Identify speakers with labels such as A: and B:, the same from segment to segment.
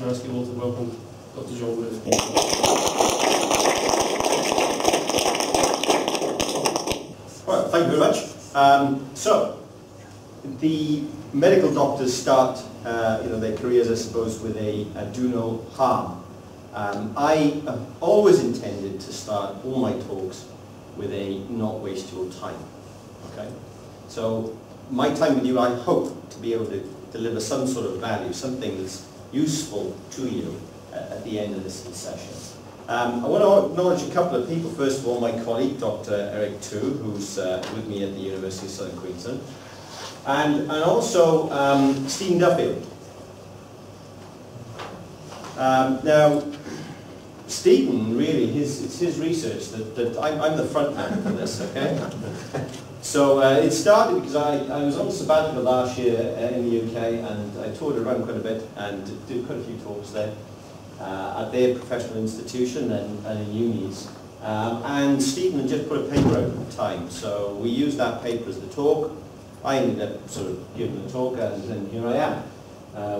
A: Can I ask you all to welcome Dr. John Whitty?
B: Well, thank you very much. So, the medical doctors start their careers, I suppose, with a do no harm. I have always intended to start all my talks with a not waste your time. Okay? So, my time with you, I hope to be able to deliver some sort of value, something that's useful to you at the end of this session. I want to acknowledge a couple of people. First of all, my colleague, Dr. Eric Tu, who's with me at the University of Southern Queensland, and also Stephen Duffield. Now, Stephen, really, it's his research that I'm the front man for this, okay? So it started because I was on sabbatical last year in the UK, and I toured around quite a bit and did quite a few talks there at their professional institution and in unis. And Stephen had just put a paper out at the time, so we used that paper as the talk. I ended up sort of giving the talk, and then here I am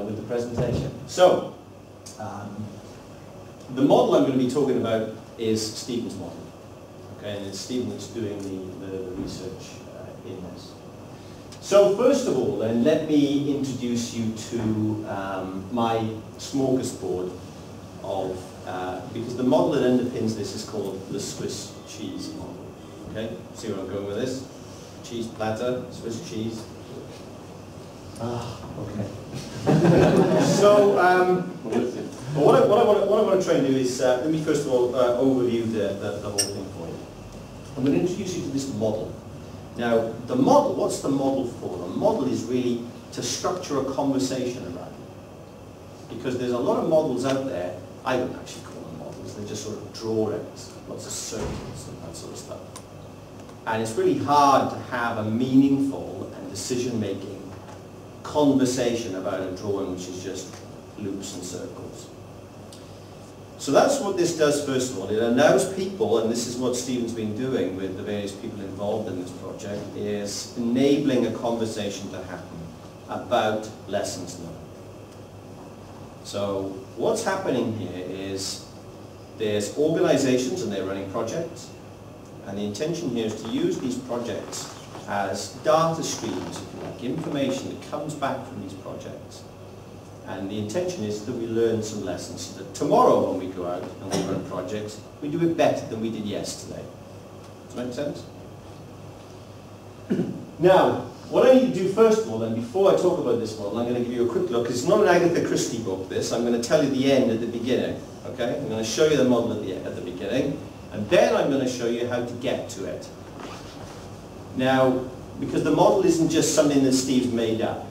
B: with the presentation. So, the model I'm going to be talking about is Stephen's model. Okay, and it's Stephen that's doing the research in this. So first of all then, let me introduce you to my smorgasbord of, because the model that underpins this is called the Swiss cheese model. Okay, see where I'm going with this? Cheese platter, Swiss cheese. Okay. So, what I want to try and do is, let me first of all overview the whole thing for you. I'm going to introduce you to this model. Now, the model, what's the model for? The model is really to structure a conversation around it. Because there's a lot of models out there, I wouldn't actually call them models, they're just sort of drawings, lots of circles and that sort of stuff. And it's really hard to have a meaningful and decision-making conversation about a drawing which is just loops and circles. So that's what this does first of all. It allows people, and this is what Stephen's been doing with the various people involved in this project, is enabling a conversation to happen about lessons learned. So what's happening here is there's organisations and they're running projects, and the intention here is to use these projects as data streams, if you like, information that comes back from these projects. And the intention is that we learn some lessons so that tomorrow when we go out and we run projects, we do it better than we did yesterday. Does that make sense? Now, what I need to do first of all then, before I talk about this model, I'm going to give you a quick look. It's not an Agatha Christie book, this. I'm going to tell you the end at the beginning. Okay? I'm going to show you the model at the beginning, and then I'm going to show you how to get to it. Now, because the model isn't just something that Steve's made up.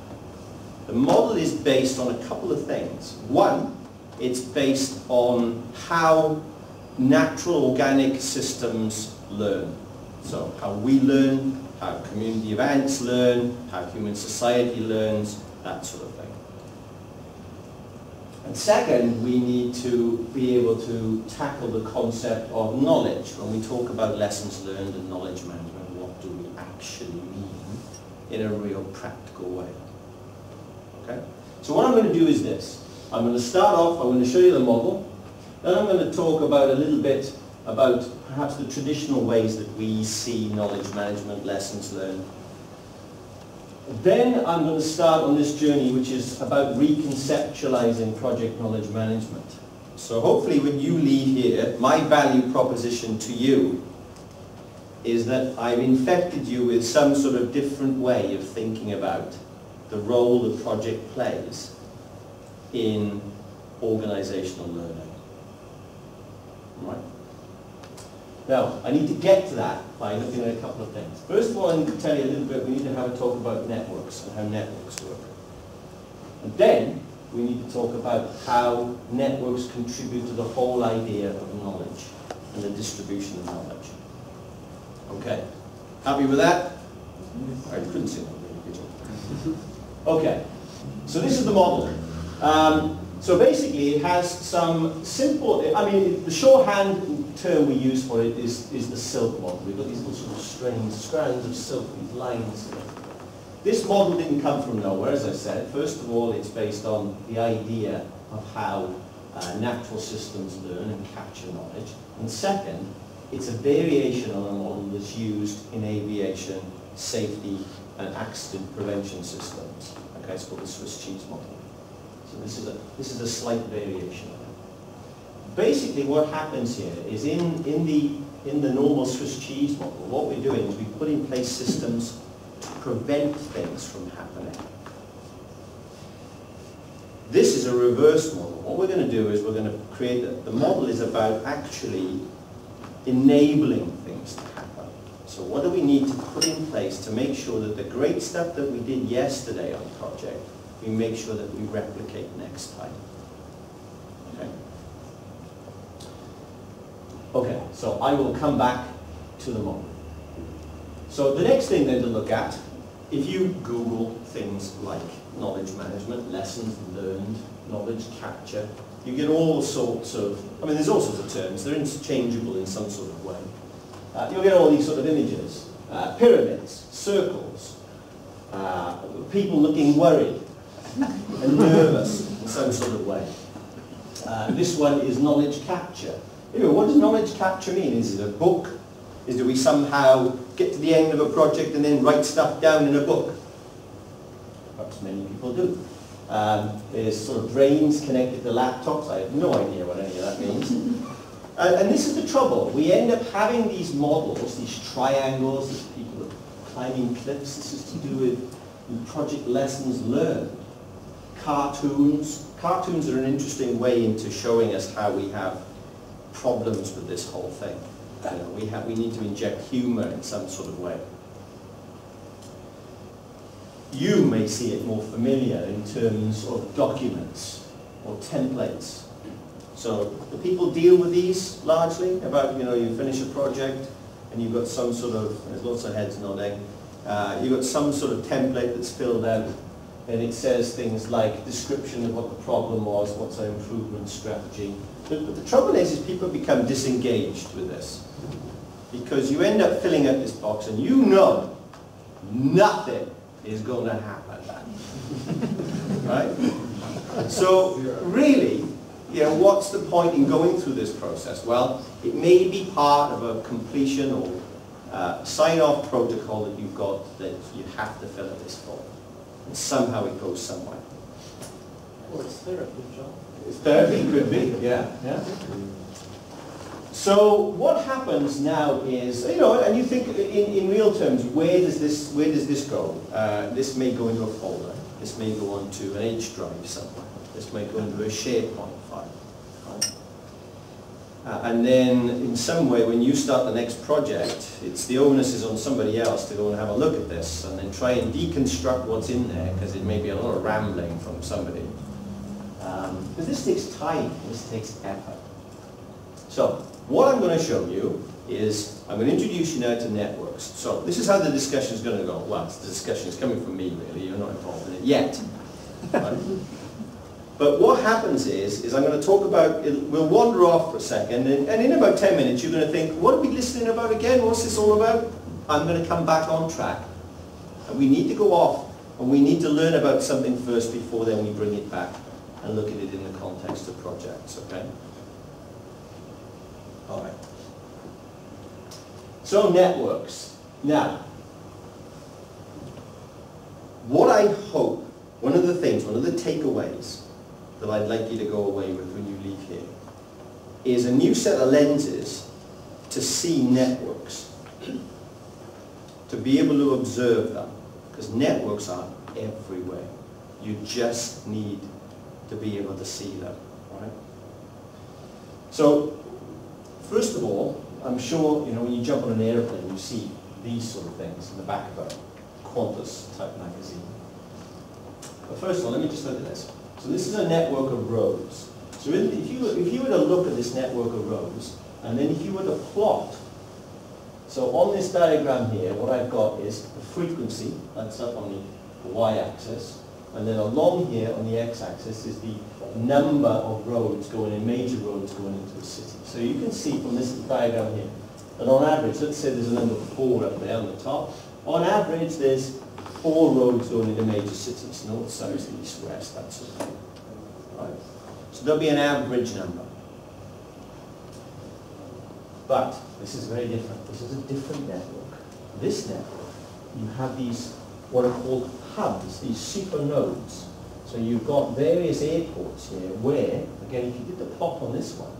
B: The model is based on a couple of things. One, it's based on how natural organic systems learn. So how we learn, how community of ants learn, how human society learns, that sort of thing. And second, we need to be able to tackle the concept of knowledge. When we talk about lessons learned and knowledge management, what do we actually mean in a real practical way? Okay? So what I'm going to do is this. I'm going to start off, I'm going to show you the model, then I'm going to talk about a little bit about perhaps the traditional ways that we see knowledge management, lessons learned. Then I'm going to start on this journey which is about reconceptualising project knowledge management. So hopefully when you leave here, my value proposition to you is that I've infected you with some sort of different way of thinking about the role the project plays in organisational learning. Right? Now, I need to get to that by looking at a couple of things. First of all, I need to tell you a little bit, we need to have a talk about networks and how networks work. And then, we need to talk about how networks contribute to the whole idea of knowledge and the distribution of knowledge. Okay. Happy with that? I couldn't see that really, could you? Okay. So this is the model. So basically it has some simple, I mean the shorthand term we use for it is the silk model. We've got these little sort of strands of silk, these lines here. This model didn't come from nowhere, as I said. First of all, it's based on the idea of how natural systems learn and capture knowledge. And second, it's a variation on a model that's used in aviation, safety, and accident prevention systems. Okay, it's called the Swiss cheese model. So this is a slight variation of it. Basically, what happens here is in the normal Swiss cheese model, what we're doing is we put in place systems to prevent things from happening. This is a reverse model. What we're going to do is we're going to create the model is about actually enabling things to happen. So what do we need to put in place to make sure that the great stuff that we did yesterday on the project, we make sure that we replicate next time. Okay? Okay, so I will come back to the model. So the next thing then to look at, if you Google things like knowledge management, lessons learned, knowledge capture, you get all sorts of, I mean there's all sorts of terms, they're interchangeable in some sort of way. You'll get all these sort of images, pyramids, circles, people looking worried and nervous in some sort of way. This one is knowledge capture. You know, what does knowledge capture mean? Is it a book? Do we somehow get to the end of a project and then write stuff down in a book? Perhaps many people do. There's sort of brains connected to laptops. I have no idea what any of that means. And this is the trouble. We end up having these models, these triangles, these people climbing cliffs. This is to do with project lessons learned. Cartoons. Cartoons are an interesting way into showing us how we have problems with this whole thing. You know, we need to inject humor in some sort of way. You may see it more familiar in terms of documents or templates. So the people deal with these largely about, you know, you finish a project and you've got some sort of, there's lots of heads nodding, you've got some sort of template that's filled out and it says things like description of what the problem was, what's our improvement strategy. But the trouble is people become disengaged with this because you end up filling out this box and you know nothing is going to happen. Right? So really, you know, what's the point in going through this process? Well, it may be part of a completion or sign-off protocol that you've got that you have to fill out this form. And somehow it goes somewhere.
A: Well, it's therapy, John.
B: It's therapy, could be, yeah. So what happens now is, you know, and you think in real terms, where does this go? This may go into a folder. This may go onto an H drive somewhere. This may go into a SharePoint file. Right? And then in some way, when you start the next project, it's the onus is on somebody else to go and have a look at this and then try and deconstruct what's in there, because it may be a lot of rambling from somebody. Because this takes time, this takes effort. So, what I'm going to show you is, I'm going to introduce you now to networks. So, this is how the discussion is going to go. Well, the discussion is coming from me, really. You're not involved in it yet. Right? But what happens is I'm going to talk about, we'll wander off for a second, and in about 10 minutes you're going to think, what are we listening about again? What's this all about? I'm going to come back on track. And we need to go off, and we need to learn about something first before then we bring it back and look at it in the context of projects, okay? All right. So networks. Now, what I hope, one of the takeaways that I'd like you to go away with when you leave here is a new set of lenses to see networks, to be able to observe them, because networks are everywhere. You just need to be able to see them, right? So, first of all, I'm sure, you know, when you jump on an airplane, you see these sort of things in the back of a Qantas type magazine. But first of all, let me just look at this. So this is a network of roads. So if you were to look at this network of roads, and then if you were to plot, so on this diagram here, what I've got is the frequency, that's up on the y-axis, and then along here on the x-axis is the number of roads going in, major roads going into a city. So you can see from this diagram here that on average, let's say there's a number 4 up there on the top, on average there's 4 roads going into major cities, north, south, east, west, that sort of thing. Right? So there'll be an average number. But this is very different. This is a different network. This network, you have these what are called hubs, these super nodes. So you've got various airports here where, again, if you did the plot on this one,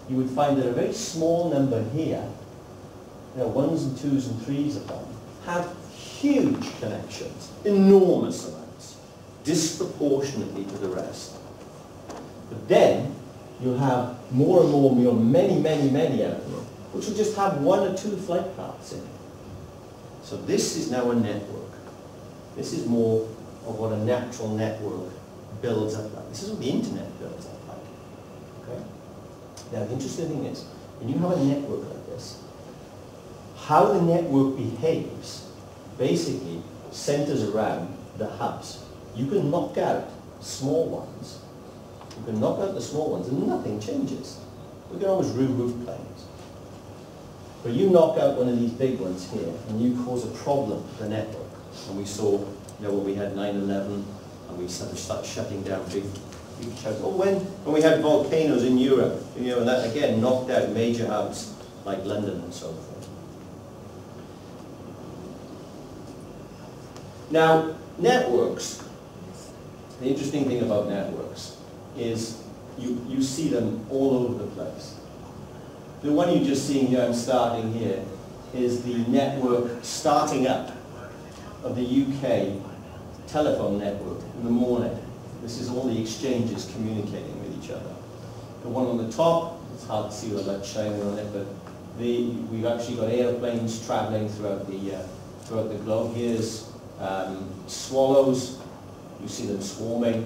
B: you would find that a very small number here, ones and twos and threes of them, have huge connections, enormous amounts, disproportionately to the rest. But then you have more and more, many out here, which will just have one or two flight paths in it. So this is now a network. This is more of what a natural network builds up like. This is what the internet builds up like. Okay? Now the interesting thing is, when you have a network like this, how the network behaves basically centers around the hubs. You can knock out small ones. You can knock out the small ones and nothing changes. We can always roof planes. But you knock out one of these big ones here and you cause a problem to the network. And we saw, when we had 9/11 and we sort of started shutting down big chunks. Or when we had volcanoes in Europe, and that again knocked out major hubs like London and so forth. Now, networks, the interesting thing about networks is you see them all over the place. The one you're just seeing here, I'm starting here, is the network starting up of the UK telephone network in the morning. This is all the exchanges communicating with each other. The one on the top, it's hard to see the light shining on it, but we've actually got airplanes traveling throughout the globe. Here's swallows, you see them swarming.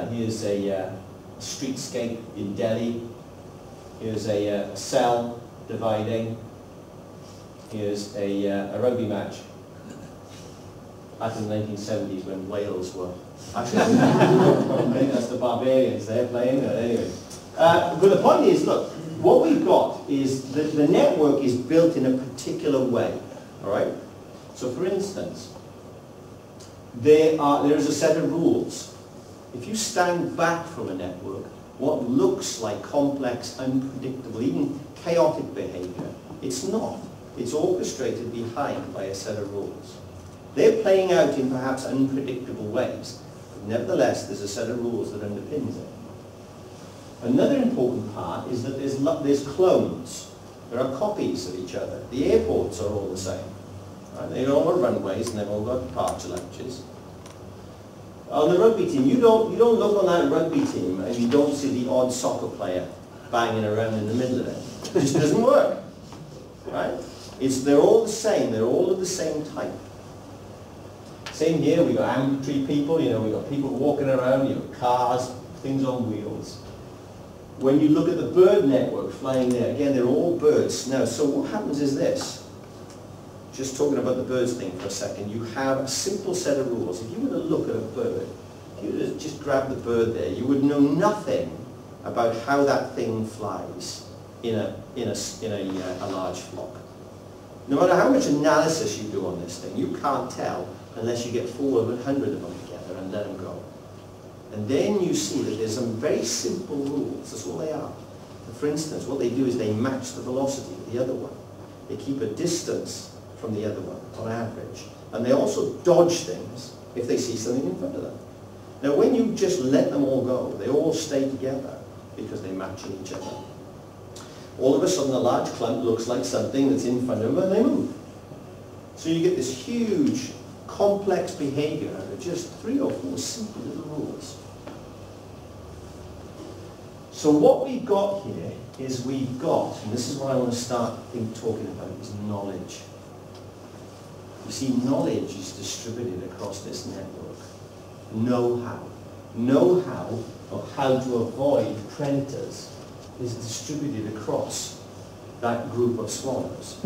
B: Here's a streetscape in Delhi. Here's a cell dividing. Here's a rugby match. Back in the 1970s when Wales were actually, I think that's the Barbarians they're playing. Anyway, but the point is, look, what we've got is that the network is built in a particular way. All right. So, for instance, there is a set of rules. If you stand back from a network, what looks like complex, unpredictable, even chaotic behavior, it's not. It's orchestrated behind by a set of rules. They're playing out in perhaps unpredictable ways, but nevertheless there's a set of rules that underpins it. Another important part is that there's clones. There are copies of each other. The airports are all the same. Right? They all have runways and they've all got departure latches. On the rugby team, you don't look on that rugby team and you don't see the odd soccer player banging around in the middle of it. It just doesn't work. Right? They're all the same. They're all of the same type. Same here. We got ambulatory people. We got people walking around. You got cars, things on wheels. When you look at the bird network flying there, again, they're all birds. Now, so what happens is this. Just talking about the birds thing for a second, you have a simple set of rules. If you were to look at a bird, if you were to just grab the bird there, you would know nothing about how that thing flies in a large flock. No matter how much analysis you do on this thing, you can't tell unless you get 400 of them together and let them go. And then you see that there's some very simple rules. That's all they are. For instance, what they do is they match the velocity of the other one. They keep a distance from the other one, on average. And they also dodge things if they see something in front of them. Now, when you just let them all go, they all stay together because they match each other. All of a sudden, a large clump looks like something that's in front of them and they move. So you get this huge, complex behavior out of just 3 or 4 simple little rules. So what we've got here is we've got, and this is what I want to start talking about, is knowledge. You see, knowledge is distributed across this network. Know-how. Know-how of how to avoid predators is distributed across that group of swallows.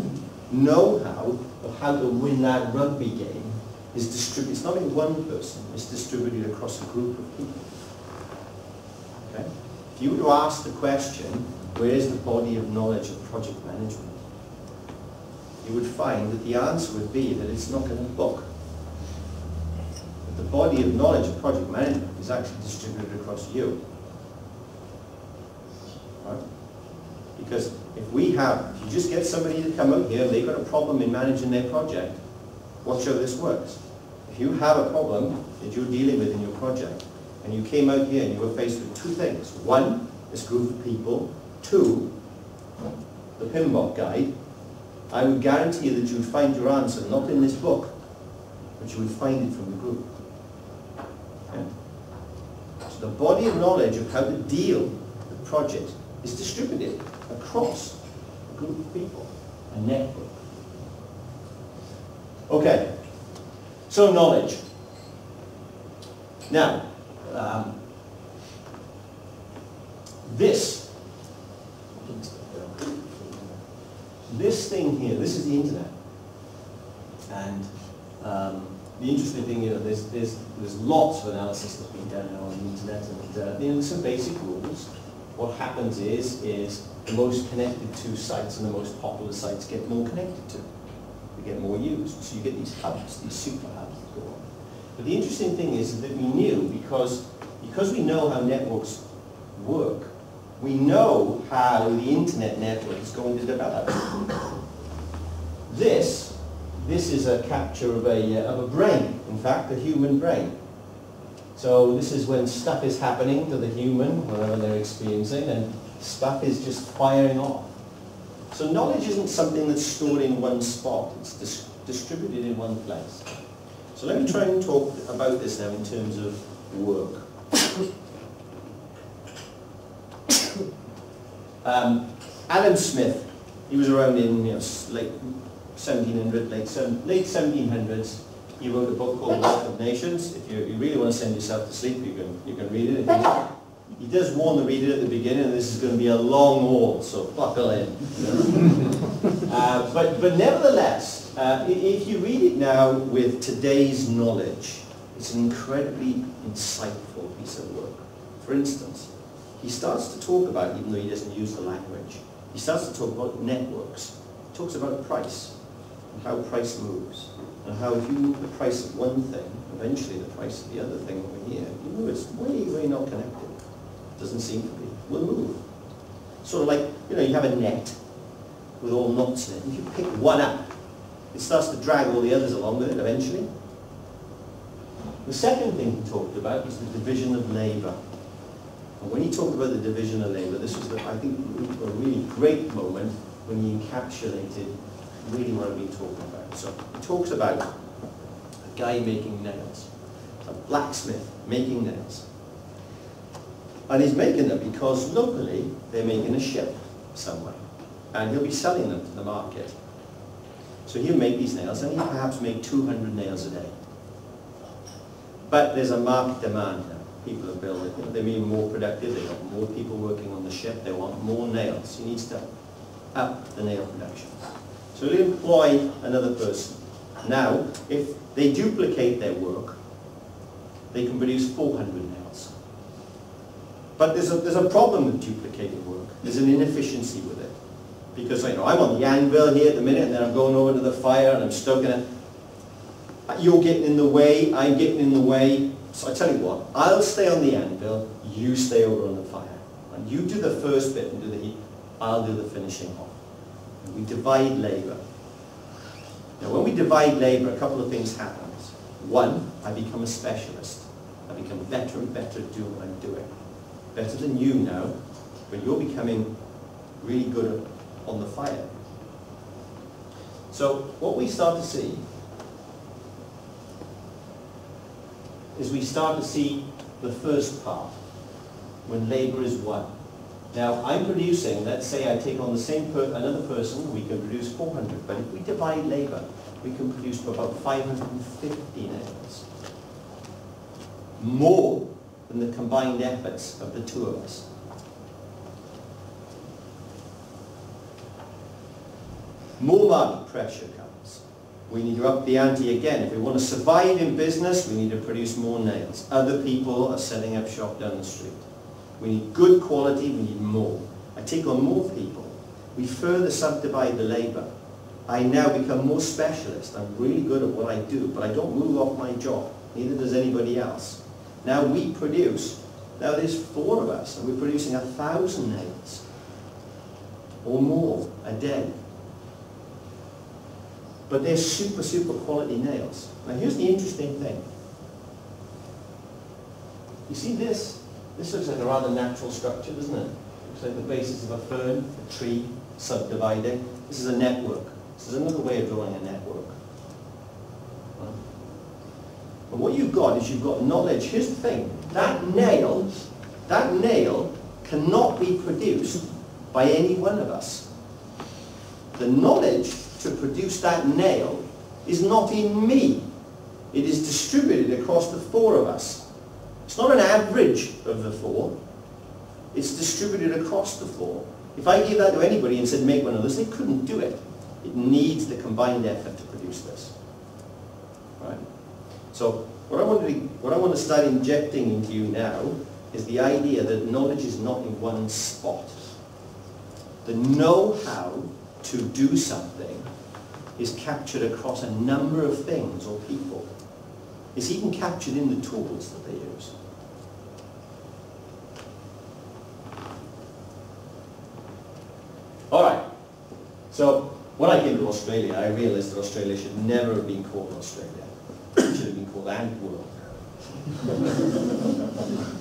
B: Know-how of how to win that rugby game is distributed. It's not in one person, it's distributed across a group of people. Okay? If you were to ask the question, where is the body of knowledge of project management? You would find that the answer would be that it's not in a book. But the body of knowledge of project management is actually distributed across you. right? Because if you just get somebody to come out here, they've got a problem in managing their project, watch how this works. If you have a problem that you're dealing with in your project, and you came out here and you were faced with two things. One, this group of people. Two, the PMBOK guide. I would guarantee you that you would find your answer not in this book, but you would find it from the group. Okay? So the body of knowledge of how to deal with projects is distributed across a group of people, a network. Okay, so knowledge. Now, this thing here, this is the internet. And the interesting thing, there's lots of analysis that's been done now on the internet, and there's some basic rules. What happens is the most connected to sites and the most popular sites get more connected to. They get more used. So you get these hubs, these super hubs that go on. But the interesting thing is that we knew, because we know how networks work, we know how the internet network is going to develop. This is a capture of a brain, in fact, a human brain. So this is when stuff is happening to the human, whatever they're experiencing, and stuff is just firing off. So knowledge isn't something that's stored in one spot, it's distributed in one place. So let me try and talk about this now in terms of work. Adam Smith, he was around in late 1700s. He wrote a book called Wealth of Nations. If you really want to send yourself to sleep, you can read it. He does warn the reader at the beginning, and this is going to be a long haul, so buckle in. But nevertheless, if you read it now with today's knowledge, it's an incredibly insightful piece of work. For instance, he starts to talk about, even though he doesn't use the language, he starts to talk about networks. He talks about price, and how price moves, and how if you move the price of one thing, eventually the price of the other thing over here, you know it's way, way not connected. Doesn't seem to be. Will move. Sort of like, you have a net with all knots in it. If you pick one up, it starts to drag all the others along with it eventually. The second thing he talked about was the division of labour. And when he talked about the division of labour, this was, I think, a really great moment when he encapsulated really what I've been talking about. So he talks about a guy making nails, a blacksmith making nails. And he's making them because locally they're making a ship somewhere. And he'll be selling them to the market. So he'll make these nails, and he'll perhaps make 200 nails a day. But there's a market demand now. People are building, they're being more productive, they've got more people working on the ship, they want more nails. He needs to up the nail production. So he'll employ another person. Now, if they duplicate their work, they can produce 400 nails. But there's a problem with duplicating work. There's an inefficiency with it. Because I'm on the anvil here at the minute, and then I'm going over to the fire and I'm stoking it. You're getting in the way, I'm getting in the way. So I tell you what, I'll stay on the anvil, you stay over on the fire. And you do the first bit and do the heat, I'll do the finishing off. And we divide labour. Now when we divide labour, a couple of things happen. One, I become a specialist. I become better and better at doing what I'm doing. Better than you now, but you're becoming really good on the fire. So what we start to see is we start to see the first part, when labour is one. Now I'm producing, let's say I take on the same another person, we can produce 400, but if we divide labour, we can produce about 550 nails. More than the combined efforts of the two of us. More market pressure comes. We need to up the ante again. If we want to survive in business, we need to produce more nails. Other people are setting up shop down the street. We need good quality, we need more. I take on more people. We further subdivide the labour. I now become more specialist. I'm really good at what I do, but I don't move off my job. Neither does anybody else. Now we produce. Now there's 4 of us, and we're producing 1,000 nails. or more a day. But they're super, super quality nails. Now here's the interesting thing. You see this? This looks like a rather natural structure, doesn't it? Looks like the basis of a fern, a tree, subdividing. This is a network. This is another way of drawing a network. And what you've got is you've got knowledge. Here's the thing. That nail cannot be produced by any one of us. The knowledge to produce that nail is not in me. It is distributed across the four of us. It's not an average of the four. It's distributed across the four. If I gave that to anybody and said make one of those, they couldn't do it. It needs the combined effort to produce this. Right? So what I want to start injecting into you now is the idea that knowledge is not in one spot. The know-how to do something is captured across a number of things or people. It's even captured in the tools that they use. All right. So when I came to Australia, I realized that Australia should never have been called Australia. It should have been called Ant World.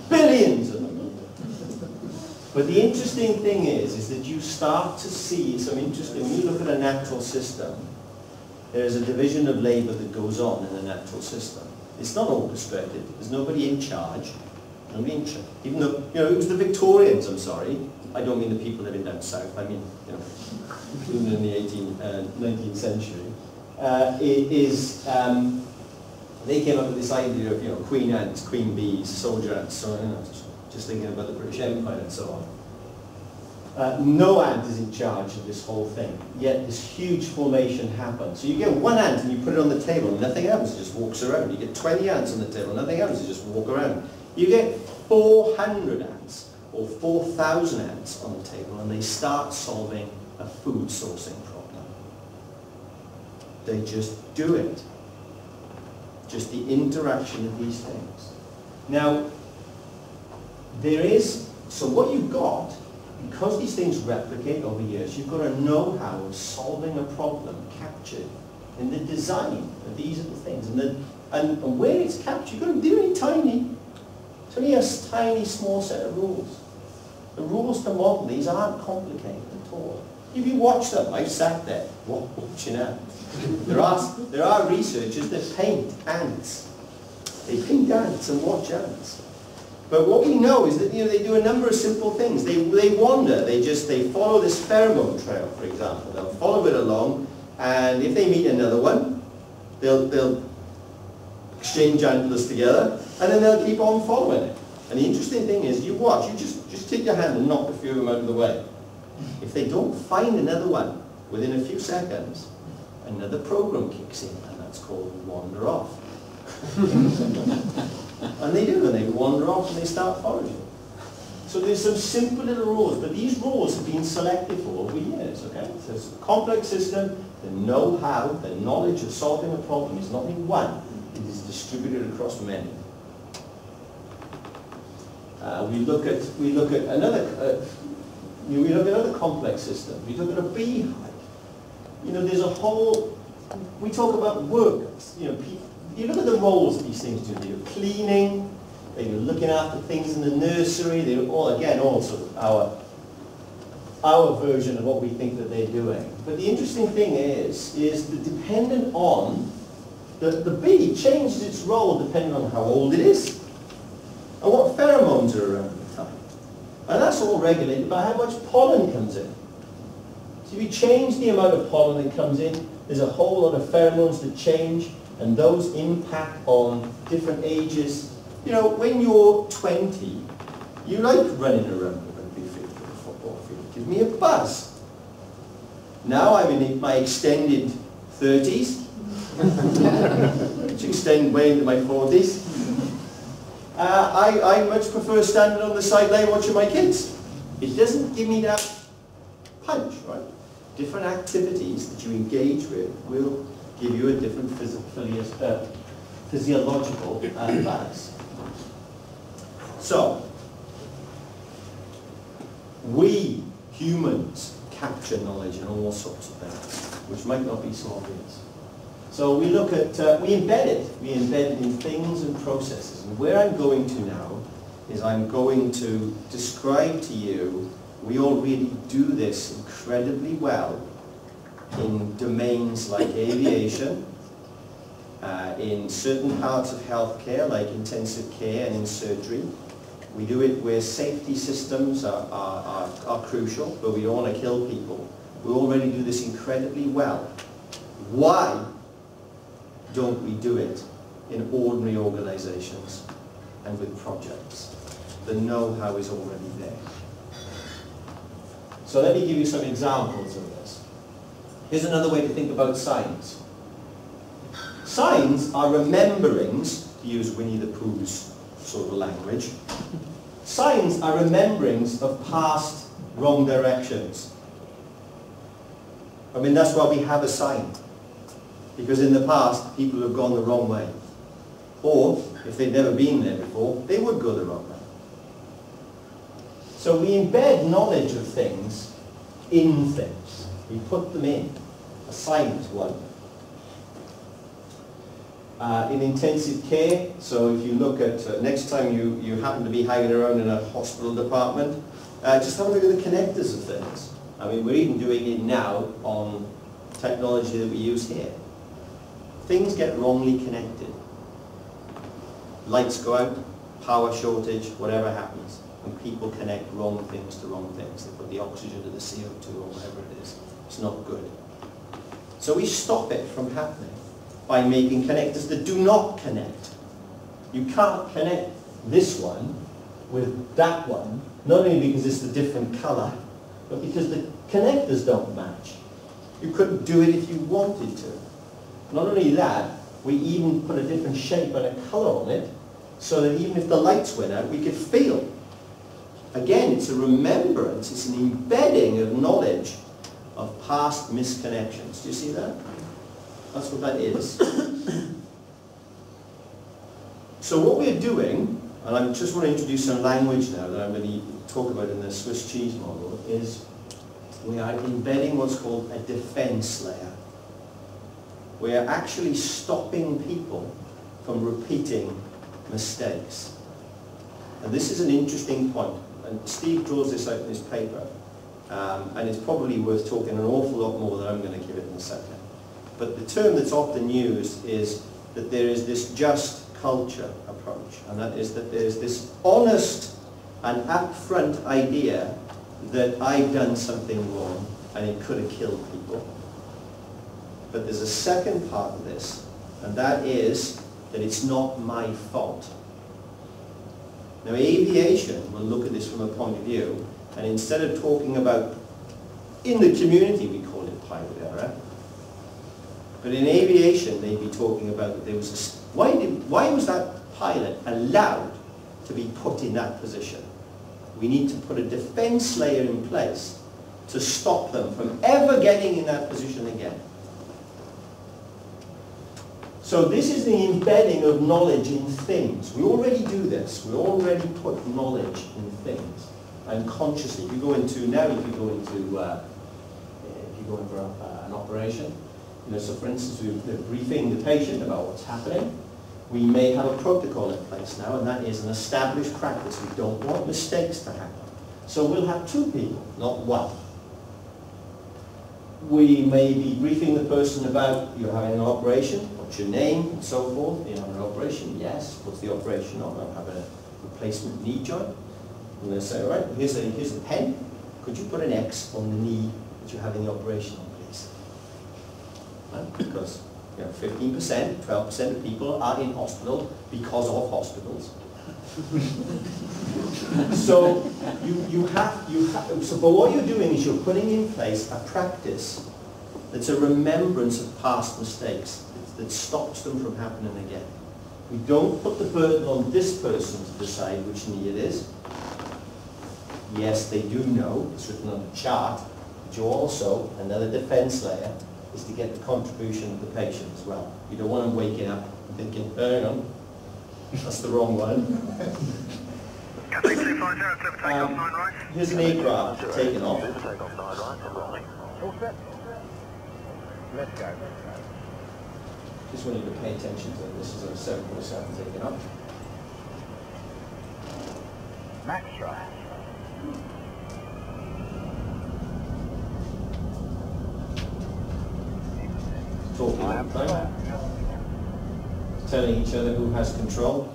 B: Billions of them. But the interesting thing is that you start to see some interesting, when you look at a natural system, there is a division of labour that goes on in a natural system. It's not orchestrated. There's nobody in charge. Nobody in charge. Even though, it was the Victorians, I'm sorry. I don't mean the people living down south. I mean, even in the 19th century. They came up with this idea of, queen ants, queen bees, soldier ants, so just thinking about the British Empire and so on. No ant is in charge of this whole thing, yet this huge formation happens. So you get one ant and you put it on the table and nothing happens, it just walks around. You get 20 ants on the table, nothing happens, it just walk around. You get 400 ants or 4,000 ants on the table and they start solving a food sourcing problem. They just do it. Just the interaction of these things. Now, so what you've got, because these things replicate over years, you've got a know-how of solving a problem captured in the design of these little things. And where it's captured, you've got to do it tiny. It's only a tiny, small set of rules. The rules to model these aren't complicated at all. If you watch them, I've sat there watching ants. There are researchers that paint ants. They paint ants and watch ants. But what we know is that they do a number of simple things. They wander. They follow this pheromone trail, for example. They'll follow it along, and if they meet another one, they'll exchange antlers together, and then they'll keep on following it. And the interesting thing is, you watch. You just take your hand and knock a few of them out of the way. If they don't find another one within a few seconds, another program kicks in, and that's called wander off. And they do, and they wander off and they start foraging. So there's some simple little rules, but these rules have been selected for over years, okay? So it's a complex system, the know-how, the knowledge of solving a problem is not in one, it is distributed across many. We look at another complex system. We look at a beehive. There's a whole, we talk about work, you look at the roles that these things do. They're cleaning, they're looking after things in the nursery, they're all, again, also our version of what we think that they're doing. But the interesting thing is that dependent on, the bee changes its role depending on how old it is and what pheromones are around at the time. And that's all regulated by how much pollen comes in. So if you change the amount of pollen that comes in, there's a whole lot of pheromones that change, and those impact on different ages. When you're 20, you like running around the rugby field or the football field. Give me a buzz. Now I'm in my extended 30s, which extend way into my 40s. I much prefer standing on the sideline watching my kids. It doesn't give me that punch, right? Different activities that you engage with will give you a different physiological buzz. So, we humans capture knowledge and all sorts of things, which might not be so obvious. So we look at, we embed it. We embed it in things and processes. And where I'm going to now is I'm going to describe to you, we already do this incredibly well in domains like aviation, in certain parts of healthcare like intensive care and in surgery. We do it where safety systems are crucial, but we don't want to kill people. We already do this incredibly well. Why don't we do it in ordinary organisations and with projects? The know-how is already there. So let me give you some examples of this. Here's another way to think about signs. Signs are rememberings, to use Winnie the Pooh's sort of language. Signs are rememberings of past wrong directions. I mean, that's why we have a sign. Because in the past, people have gone the wrong way. Or, if they'd never been there before, they would go the wrong way. So we embed knowledge of things in things. We put them in. A sign is one. In intensive care, so if you look at, next time you happen to be hanging around in a hospital department, just have a look at the connectors of things. I mean, we're even doing it now on technology that we use here. Things get wrongly connected. Lights go out, power shortage, whatever happens, and people connect wrong things to wrong things. They put the oxygen to the CO2 or whatever it is. It's not good. So we stop it from happening by making connectors that do not connect. You can't connect this one with that one, not only because it's a different colour, but because the connectors don't match. You couldn't do it if you wanted to. Not only that, we even put a different shape and a colour on it, so that even if the lights went out, we could feel. Again, it's a remembrance, it's an embedding of knowledge of past misconnections. Do you see that? That's what that is. So what we're doing, and I just want to introduce some language now that I'm going to talk about in the Swiss cheese model, is we are embedding what's called a defense layer. We are actually stopping people from repeating mistakes. And this is an interesting point, and Steve draws this out in his paper, and it's probably worth talking an awful lot more than I'm going to give it in a second. But the term that's often used is that there is this just culture approach, and that is that there's this honest and upfront idea that I've done something wrong and it could have killed people. But there's a second part of this, and that is that it's not my fault. Now aviation will look at this from a point of view, and instead of talking about, in the community we call it pilot error, but in aviation they'd be talking about that there was why was that pilot allowed to be put in that position? We need to put a defense layer in place to stop them from ever getting in that position again. So this is the embedding of knowledge in things. We already do this. We already put knowledge in things. And consciously, if you go into an operation, so for instance, we're briefing the patient about what's happening. We may have a protocol in place now, and that is an established practice. We don't want mistakes to happen. So we'll have two people, not one. We may be briefing the person about, you're having an operation, what's your name, and so forth. You're having an operation, yes. What's the operation on? I'm having a replacement knee joint. And they say, all right, here's a pen. Could you put an X on the knee that you're having the operation on, please? Right? Because 15%, 12% of people are in hospital because of hospitals. So but what you're doing is you're putting in place a practice that's a remembrance of past mistakes that stops them from happening again. We don't put the burden on this person to decide which knee it is. Yes, they do know, it's written on the chart, but you also, another defense layer, is to get the contribution of the patient as well. You don't want them waking up and thinking, hang on, that's the wrong one. Here's an aircraft taking off.
C: All set. Let's go.
B: Just want you to pay attention to it. This is a 747 taking off.
C: Max right.
B: Talking all the time. Telling each other who has control.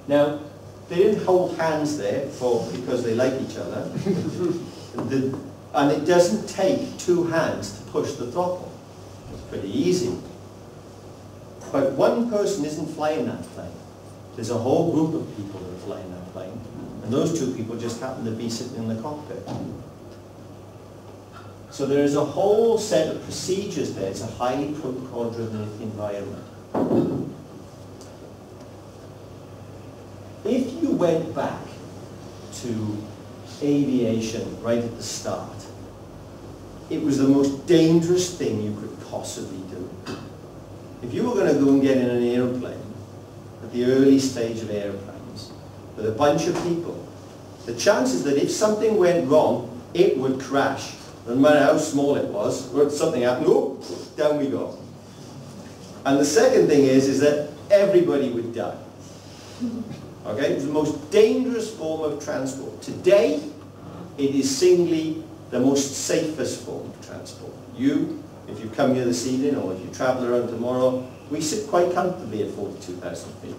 B: Now, they didn't hold hands there because they like each other. And it doesn't take two hands to push the throttle. It's pretty easy. But one person isn't flying that plane. There's a whole group of people that are flying that plane. And those two people just happen to be sitting in the cockpit. So there is a whole set of procedures there. It's a highly protocol-driven environment. If you went back to aviation right at the start, it was the most dangerous thing you could possibly do. If you were going to go and get in an airplane at the early stage of airplanes with a bunch of people, the chances that if something went wrong, it would crash. No matter how small it was, or if something happened, oh, down we go. And the second thing is that everybody would die. Okay, it's the most dangerous form of transport. Today, it is singly the most safest form of transport. You, if you come here this evening, or if you travel around tomorrow, we sit quite comfortably at 42,000 feet.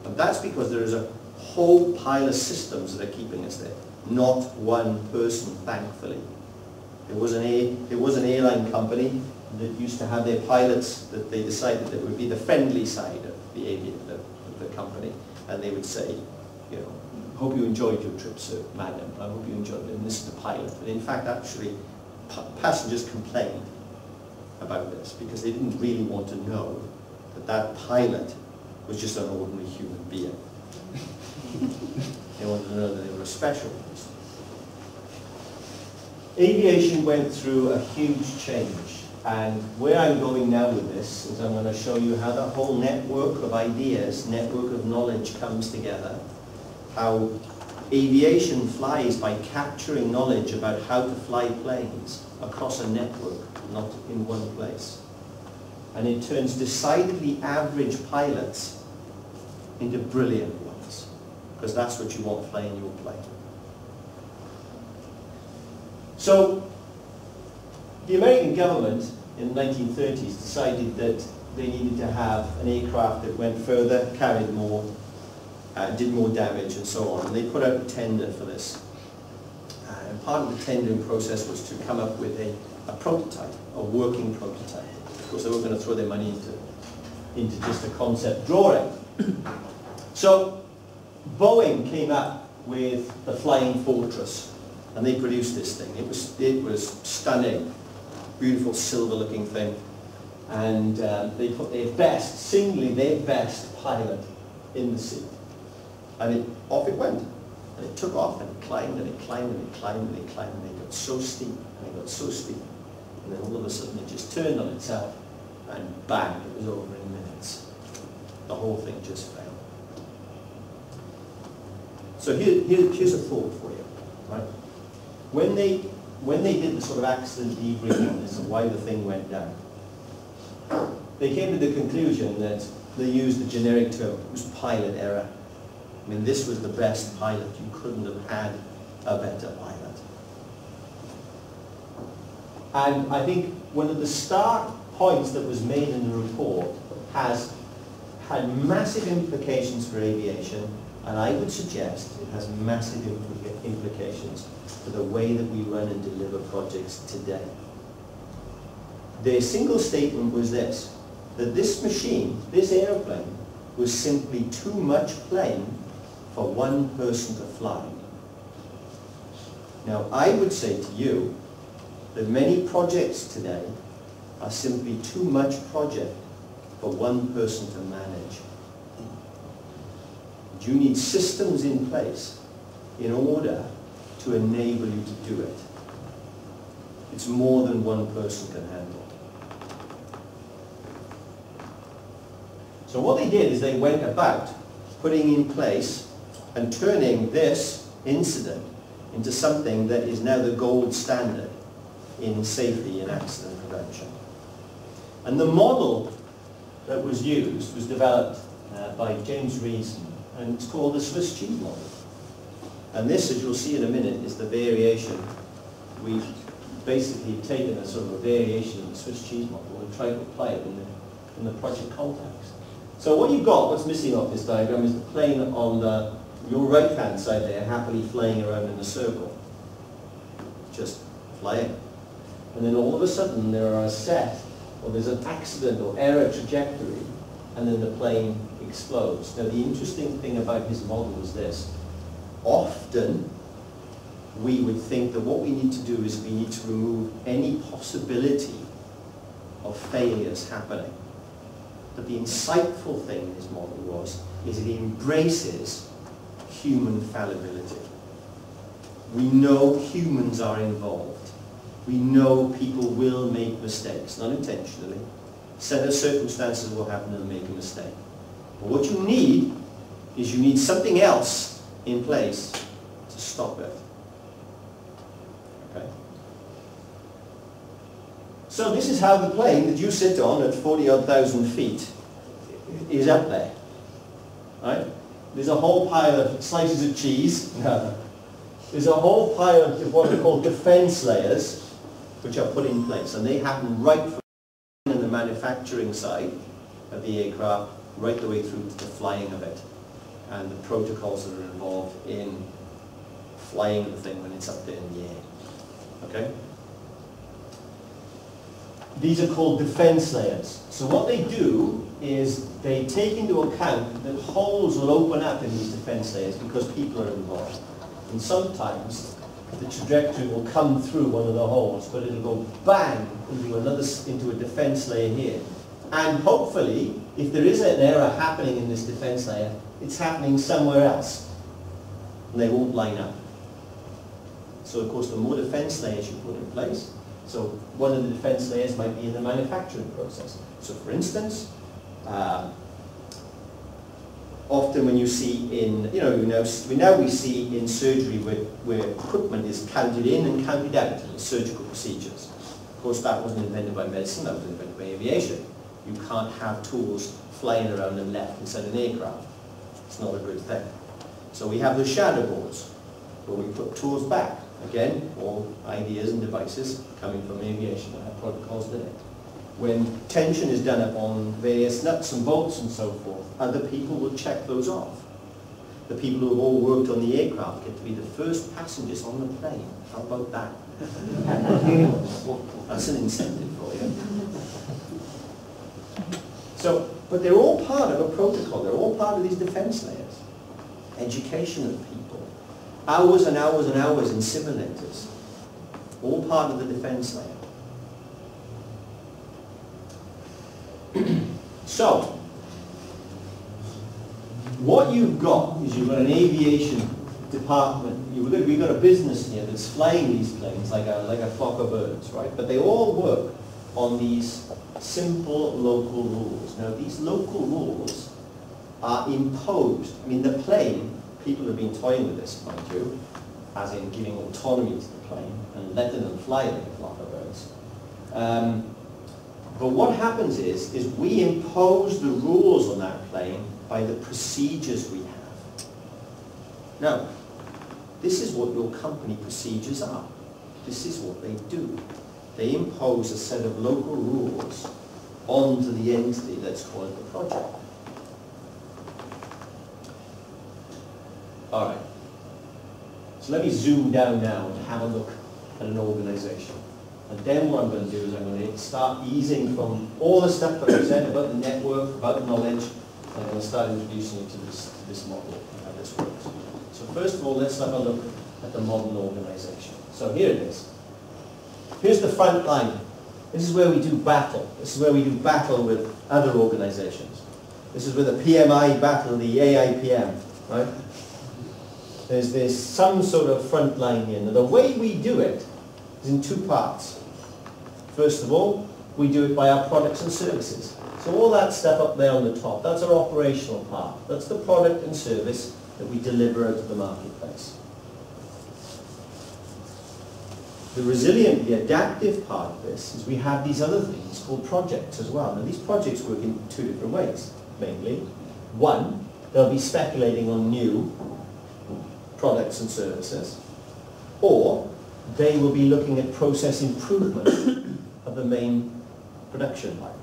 B: And that's because there is a whole pile of systems that are keeping us there. Not one person, thankfully. There was an airline company that used to have their pilots that they decided that would be the friendly side of the company. And they would say, you know, hope you enjoyed your trip, sir, madam. I hope you enjoyed it. And this is the pilot. But in fact, actually, passengers complained about this because they didn't really want to know that that pilot was just an ordinary human being. They wanted to know that they were a special person. Aviation went through a huge change. And where I'm going now with this is I'm going to show you how the whole network of ideas, network of knowledge comes together, how aviation flies by capturing knowledge about how to fly planes across a network, not in one place. And it turns decidedly average pilots into brilliant ones, because that's what you want flying your plane. So, the American government in the 1930s decided that they needed to have an aircraft that went further, carried more, did more damage and so on. And they put out a tender for this. And part of the tendering process was to come up with a prototype, a working prototype. Of course, they weren't going to throw their money into just a concept drawing. So Boeing came up with the Flying Fortress. And they produced this thing. It was stunning, beautiful silver-looking thing, and they put their best, singly their best pilot in the seat, and off it went, and it took off, and it climbed, and it climbed, and it climbed, and it climbed, and it got so steep, and it got so steep, and then all of a sudden it just turned on itself, and bang, it was over in minutes. The whole thing just fell. So here's a thought for you, right? When they did the sort of accident debrief on this and why the thing went down, they came to the conclusion that they used the generic term, it was pilot error. I mean, this was the best pilot. You couldn't have had a better pilot. And I think one of the start points that was made in the report has had massive implications for aviation, and I would suggest it has massive implications for the way that we run and deliver projects today. Their single statement was this, that this machine, this airplane, was simply too much plane for one person to fly. Now, I would say to you that many projects today are simply too much project for one person to manage. You need systems in place in order to enable you to do it. It's more than one person can handle. So what they did is they went about putting in place and turning this incident into something that is now the gold standard in safety and accident prevention. And the model that was used was developed by James Reason, and it's called the Swiss cheese model. And this, as you'll see in a minute, is the variation. We've basically taken a sort of a variation of the Swiss cheese model and tried to apply it in the project context. So what you've got, what's missing off this diagram, is the plane on your right-hand side there, happily flying around in a circle. Just flying. And then all of a sudden there are a set, or there's an accident or error trajectory, and then the plane explodes. Now the interesting thing about his model is this. Often we would think that what we need to do is we need to remove any possibility of failures happening. But the insightful thing in his model is it embraces human fallibility. We know humans are involved. We know people will make mistakes, not intentionally. Set of circumstances will happen and make a mistake. But what you need is you need something else in place to stop it. Okay? So this is how the plane that you sit on at 40-odd thousand feet is up there. Right? There's a whole pile of slices of cheese. There's a whole pile of what are called defence layers, which are put in place, and they happen right from the manufacturing side of the aircraft right the way through to the flying of it, and the protocols that are involved in flying the thing when it's up there in the air. Okay? These are called defence layers. So what they do is they take into account that holes will open up in these defence layers because people are involved. And sometimes the trajectory will come through one of the holes, but it'll go bang into a defence layer here. And hopefully, if there is an error happening in this defence layer, it's happening somewhere else. And they won't line up. So of course, the more defence layers you put in place, so one of the defence layers might be in the manufacturing process. So for instance, often when you see in, now we see in surgery where equipment is counted in and counted out in surgical procedures. Of course, that wasn't invented by medicine, that was invented by aviation. You can't have tools flying around and left inside an aircraft. It's not a good thing. So we have the shadow boards, where we put tools back. Again, all ideas and devices coming from aviation that have protocols in it. When tension is done up on various nuts and bolts and so forth, other people will check those off. The people who have all worked on the aircraft get to be the first passengers on the plane. How about that? That's an incentive for you. So, but they're all part of a protocol. They're all part of these defence layers. Education of people. Hours and hours and hours in simulators. All part of the defence layer. So, what you've got is you've got an aviation department. We've got a business here that's flying these planes like a flock of birds, right? But they all work on these simple local rules. Now, these local rules are imposed. I mean, the plane, people have been toying with this, mind you, as in giving autonomy to the plane and letting them fly like a flock of birds. But what happens is we impose the rules on that plane by the procedures we have. Now, this is what your company procedures are. This is what they do. They impose a set of local rules onto the entity that's called the project. All right. So let me zoom down now and have a look at an organisation. And then what I'm going to do is I'm going to start easing from all the stuff that I said about the network, about knowledge, and I'm going to start introducing you to this model and how this works. So first of all, let's have a look at the modern organisation. So here it is. Here's the front line. This is where we do battle. This is where we do battle with other organisations. This is where the PMI battle the AIPM, right? There's some sort of front line here. Now the way we do it is in two parts. First of all, we do it by our products and services. So all that stuff up there on the top, that's our operational part. That's the product and service that we deliver out to the marketplace. The resilient, the adaptive part of this is we have these other things called projects as well. Now these projects work in two different ways, mainly. One, they'll be speculating on new products and services, or they will be looking at process improvement of the main production line.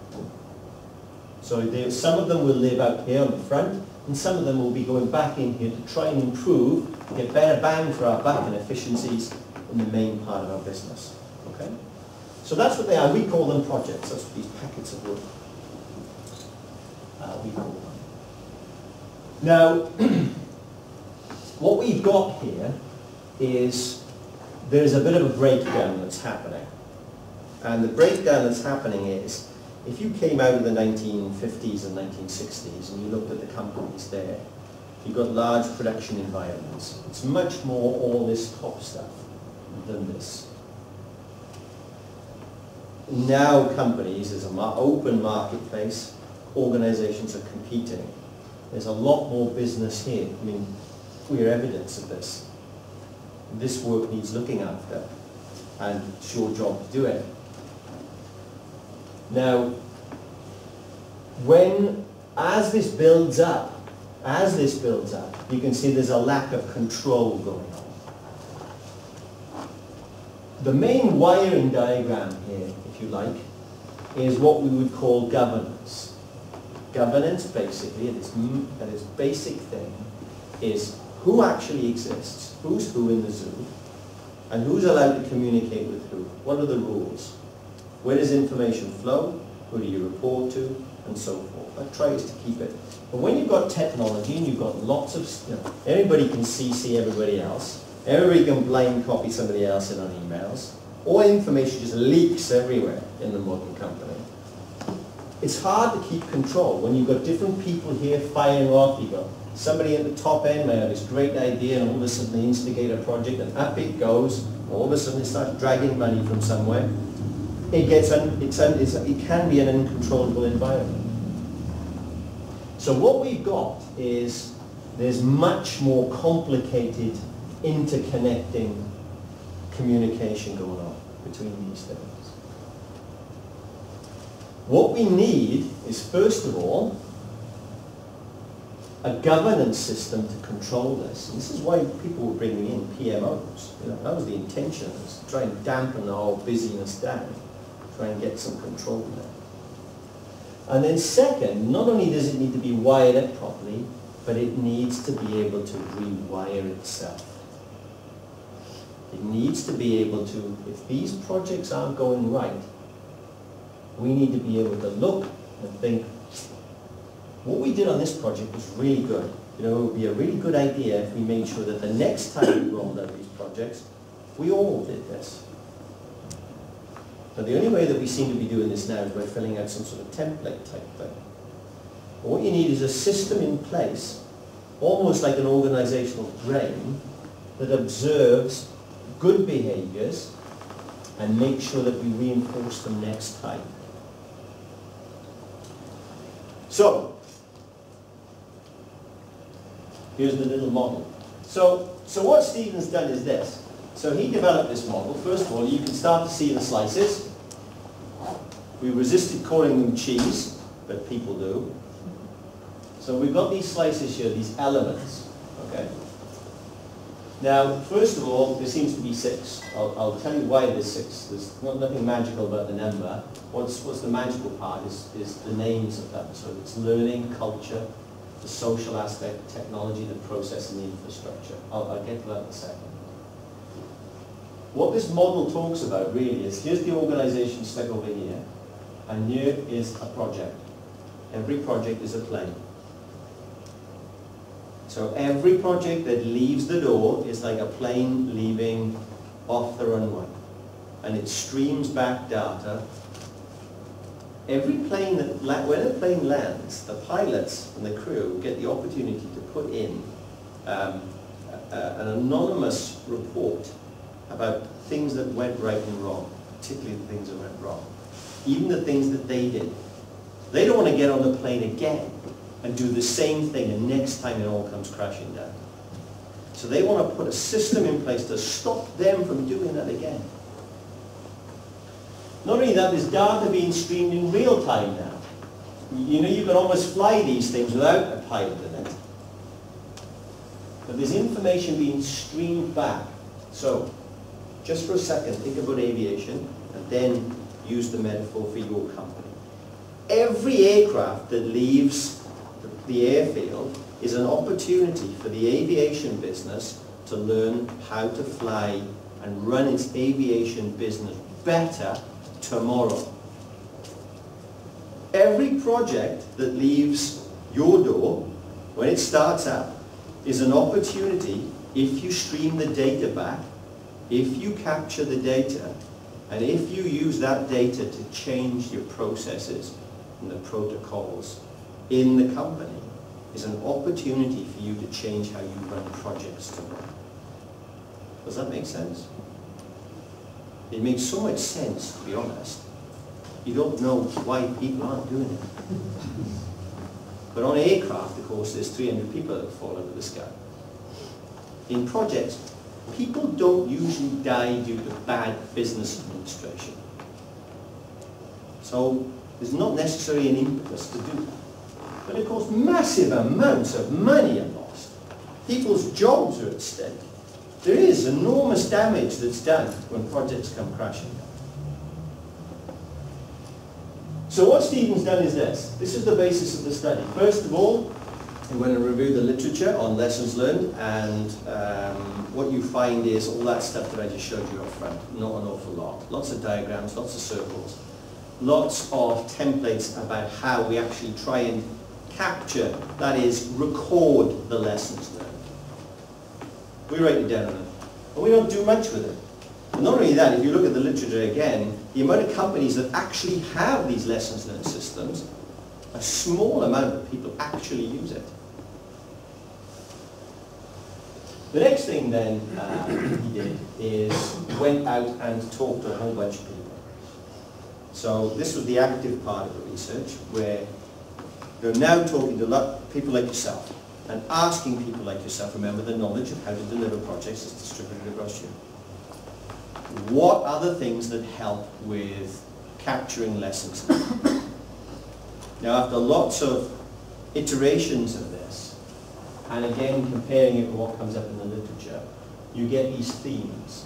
B: So some of them will live out here on the front, and some of them will be going back in here to try and improve, get better bang for our buck and efficiencies in the main part of our business. Okay? So that's what they are. We call them projects. That's what these packets of wood we call them. Now, what we've got here is there's a bit of a breakdown that's happening. And the breakdown that's happening is, if you came out of the 1950s and 1960s and you looked at the companies there, you've got large production environments. It's much more all this top stuff than this. Now companies, there's an open marketplace, organisations are competing. There's a lot more business here. I mean, we're evidence of this. This work needs looking after, and it's your job to do it. Now, as this builds up, you can see there's a lack of control going on. The main wiring diagram here, if you like, is what we would call governance. Governance, basically, at its basic thing, is who actually exists, who's who in the zoo, and who's allowed to communicate with who. What are the rules? Where does information flow? Who do you report to? And so forth. That tries to keep it. But when you've got technology and you've got lots of, everybody can CC everybody else, everybody can blind copy somebody else in on emails, all information just leaks everywhere in the modern company. It's hard to keep control when you've got different people here firing off. You've got somebody at the top end may have this great idea, and all of a sudden they instigate a project, and up it goes. All of a sudden it starts dragging money from somewhere. It can be an uncontrollable environment. So what we've got is there's much more complicated interconnecting communication going on between these things. What we need is, first of all, a governance system to control this. And this is why people were bringing in PMOs. That was the intention, was to try and dampen the whole busyness down, try and get some control there. And then second, not only does it need to be wired up properly, but it needs to be able to rewire itself. It needs to be able to, if these projects aren't going right, we need to be able to look and think, what we did on this project was really good. It would be a really good idea if we made sure that the next time we rolled out these projects, we all did this. Now the only way that we seem to be doing this now is by filling out some sort of template type thing. But what you need is a system in place, almost like an organisational brain, that observes good behaviours and makes sure that we reinforce them next time. So, here's the little model. So what Stephen's done is this. So he developed this model. First of all, you can start to see the slices. We resisted calling them cheese, but people do. So we've got these slices here, these elements. Okay. Now, first of all, there seems to be 6. I'll tell you why there's 6. There's nothing magical about the number. What's the magical part is the names of them. So it's learning, culture, the social aspect, technology, the process, and the infrastructure. I'll get to that in a second. What this model talks about really is, here's the organisation stuck over here, and here is a project. Every project is a plane. So every project that leaves the door is like a plane leaving off the runway, and it streams back data. Every plane when a plane lands, the pilots and the crew get the opportunity to put in an anonymous report about things that went right and wrong, particularly the things that went wrong, even the things that they did. They don't want to get on the plane again and do the same thing, and next time it all comes crashing down. So they want to put a system in place to stop them from doing that again. Not only that, there's data being streamed in real time now. You know, you can almost fly these things without a pilot in it. But there's information being streamed back. So, just for a second, think about aviation and then use the metaphor for your company. Every aircraft that leaves the airfield is an opportunity for the aviation business to learn how to fly and run its aviation business better tomorrow. Every project that leaves your door, when it starts up, is an opportunity if you stream the data back, if you capture the data, and if you use that data to change your processes and the protocols in the company, is an opportunity for you to change how you run projects tomorrow. Does that make sense? It makes so much sense, to be honest. You don't know why people aren't doing it. But on aircraft, of course, there's 300 people that fall out of the sky. In projects, people don't usually die due to bad business administration. So there's not necessarily an impetus to do that. But of course, massive amounts of money are lost. People's jobs are at stake. There is enormous damage that's done when projects come crashing down. So what Stephen's done is this. This is the basis of the study. First of all, I'm going to review the literature on lessons learned, and what you find is all that stuff that I just showed you up front. Not an awful lot. Lots of diagrams, lots of circles, lots of templates about how we actually try and capture, that is, record the lessons learned. We write it down, but we don't do much with it. And not only that, if you look at the literature again, the amount of companies that actually have these lessons learned systems, a small amount of people actually use it. The next thing then he did is went out and talked to a whole bunch of people. So this was the active part of the research, where you're now talking to people like yourself and asking people like yourself, remember the knowledge of how to deliver projects is distributed across you. What are the things that help with capturing lessons? Now, after lots of iterations of this, and again comparing it with what comes up in the literature, you get these themes.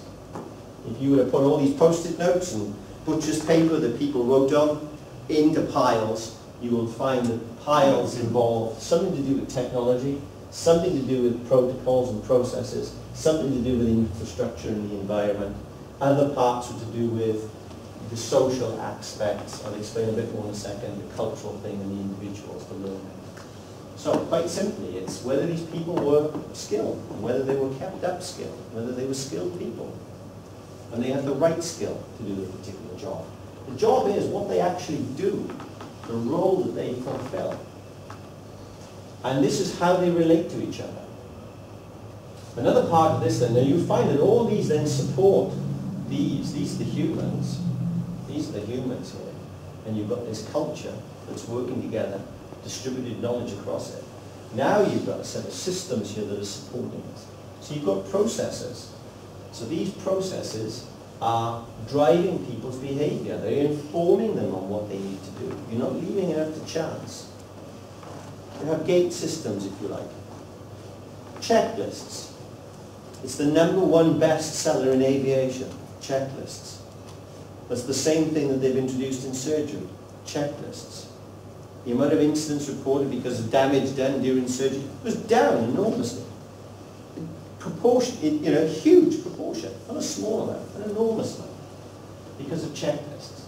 B: If you were to put all these post-it notes and butcher's paper that people wrote on into piles, you will find that piles involve something to do with technology, something to do with protocols and processes, something to do with infrastructure and the environment. Other parts are to do with the social aspects. I'll explain a bit more in a second, the cultural thing and the individuals, the learning. So quite simply, it's whether these people were skilled, whether they were kept up skilled, whether they were skilled people, and they had the right skill to do the particular job. The job is what they actually do, the role that they fulfill. And this is how they relate to each other. Another part of this then, now you find that all these then support these are the humans. These are the humans here. And you've got this culture that's working together, distributed knowledge across it. Now you've got a set of systems here that are supporting this. So you've got processes. So these processes are driving people's behavior. They're informing them on what they need to do. You're not leaving it up to chance. You have gate systems, if you like. Checklists. It's the #1 bestseller in aviation. Checklists. That's the same thing that they've introduced in surgery. Checklists. The amount of incidents reported because of damage done during surgery was down enormously. Proportion, huge proportion, not a small amount, an enormous amount, because of checklists.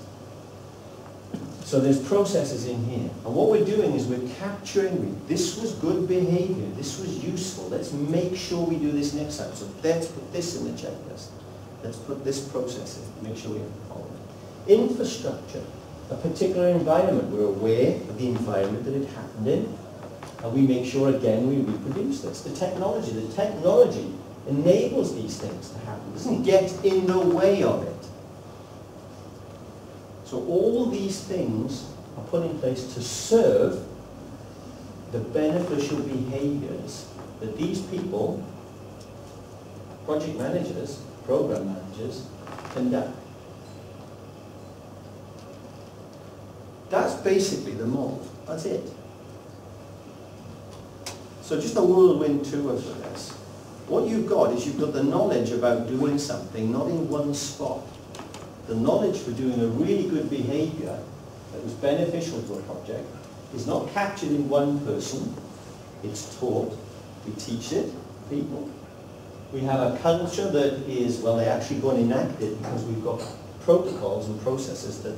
B: So there's processes in here, and what we're doing is we're capturing, this was good behavior, this was useful, let's make sure we do this next time. So let's put this in the checklist. Let's put this process in, make sure we follow it. Infrastructure, a particular environment. We're aware of the environment that it happened in, and we make sure again we reproduce this. The technology enables these things to happen. It doesn't get in the way of it. So all these things are put in place to serve the beneficial behaviors that these people project managers, program managers, conduct. That's basically the model. That's it. So just a whirlwind tour for this. What you've got is you've got the knowledge about doing something not in one spot. The knowledge for doing a really good behaviour that was beneficial to a project is not captured in one person. It's taught. We teach it to people. We have a culture that is, well, they actually go and enact it because we've got protocols and processes that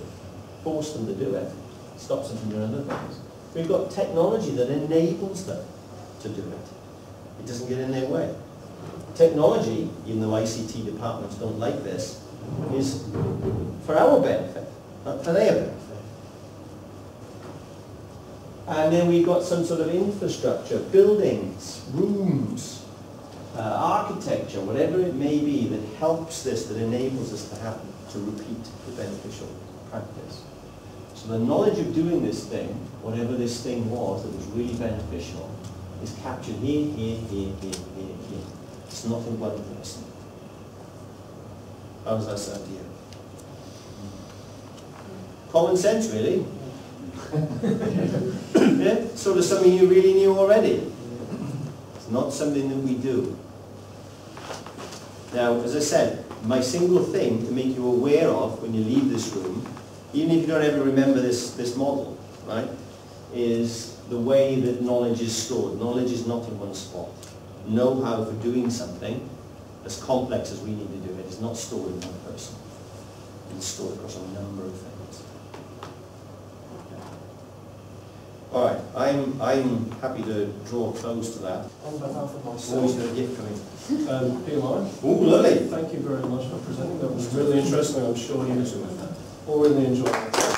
B: force them to do it, stops them from doing other things. We've got technology that enables them to do it. It doesn't get in their way. Technology, even though ICT departments don't like this, is for our benefit, not for their benefit. And then we've got some sort of infrastructure, buildings, rooms, architecture, whatever it may be that helps this, that enables us to happen, to repeat the beneficial practice. So the knowledge of doing this thing, whatever this thing was that was really beneficial, is captured here, here, here, here, here, here. It's not in one person. How does that sound to you? Common sense, really. Yeah? Sort of something you really knew already. It's not something that we do. Now, as I said, my single thing to make you aware of when you leave this room, even if you don't ever remember this model, right, is the way that knowledge is stored. Knowledge is not in one spot. Know-how for doing something as complex as we need to do it is not stored in one person. It's stored across a number of things. All right, I'm happy to draw close to that.
D: On behalf of myself,
B: Always got a gift coming.
D: PMI,
B: Oh, lovely.
D: thank you very much for presenting. That was really interesting. I'm sure you all really enjoyed it.